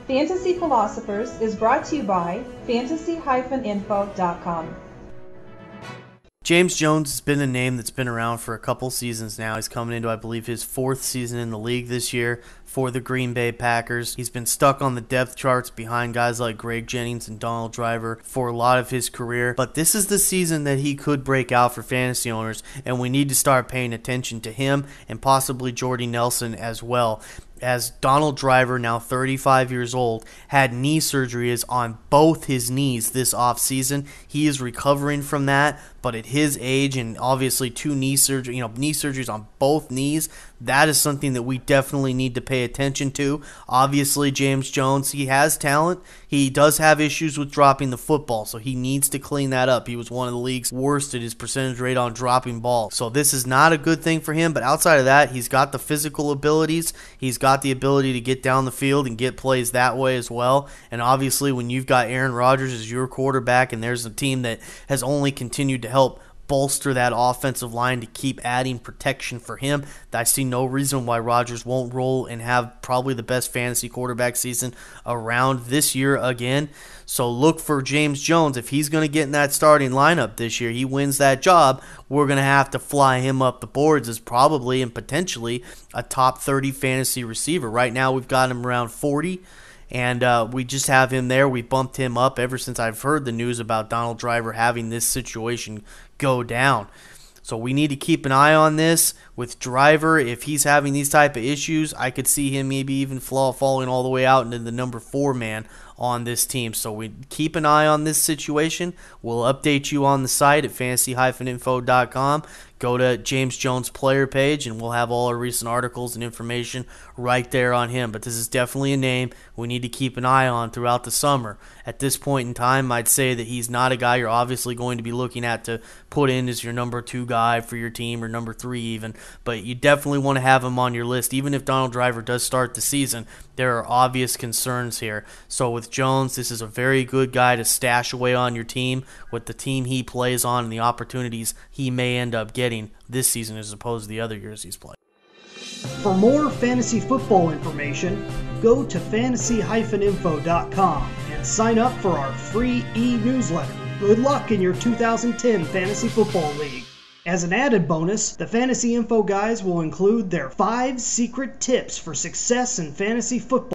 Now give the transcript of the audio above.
Fantasy Philosophers is brought to you by fantasy-info.com. James Jones has been a name that's been around for a couple seasons now. He's coming into, I believe, his fourth season in the league this year for the Green Bay Packers. He's been stuck on the depth charts behind guys like Greg Jennings and Donald Driver for a lot of his career. But this is the season that he could break out for fantasy owners, and we need to start paying attention to him and possibly Jordy Nelson as well. As Donald Driver, now 35 years old, had knee surgeries on both his knees this offseason. He is recovering from that, but at his age and obviously knee surgeries on both knees, that is something that we definitely need to pay attention to. Obviously, James Jones, he has talent. He does have issues with dropping the football, so he needs to clean that up. He was one of the league's worst at his percentage rate on dropping balls. So this is not a good thing for him, but outside of that, he's got the physical abilities. He's got the ability to get down the field and get plays that way as well. And obviously, when you've got Aaron Rodgers as your quarterback and there's a team that has only continued to help bolster that offensive line to keep adding protection for him, I see no reason why Rodgers won't roll and have probably the best fantasy quarterback season around this year again. So look for James Jones. If he's going to get in that starting lineup this year, he wins that job, we're going to have to fly him up the boards as probably and potentially a top 30 fantasy receiver. Right now we've got him around 40. And we just have him there. We bumped him up ever since I've heard the news about Donald Driver having this situation go down. So we need to keep an eye on this with Driver. If he's having these type of issues, I could see him maybe even falling all the way out into the number 4 man on this team. So we keep an eye on this situation. We'll update you on the site at fantasy-info.com. Go to James Jones player page, and we'll have all our recent articles and information right there on him. But this is definitely a name we need to keep an eye on throughout the summer. At this point in time, I'd say that he's not a guy you're obviously going to be looking at to put in as your number 2 guy for your team, or number 3 even. But you definitely want to have him on your list. Even if Donald Driver does start the season, there are obvious concerns here. So with Jones, this is a very good guy to stash away on your team with the team he plays on and the opportunities he may end up getting this season as opposed to the other years he's played. For more fantasy football information, go to fantasy-info.com and sign up for our free e-newsletter. Good luck in your 2010 Fantasy Football League. As an added bonus, the Fantasy Info guys will include their 5 secret tips for success in fantasy football.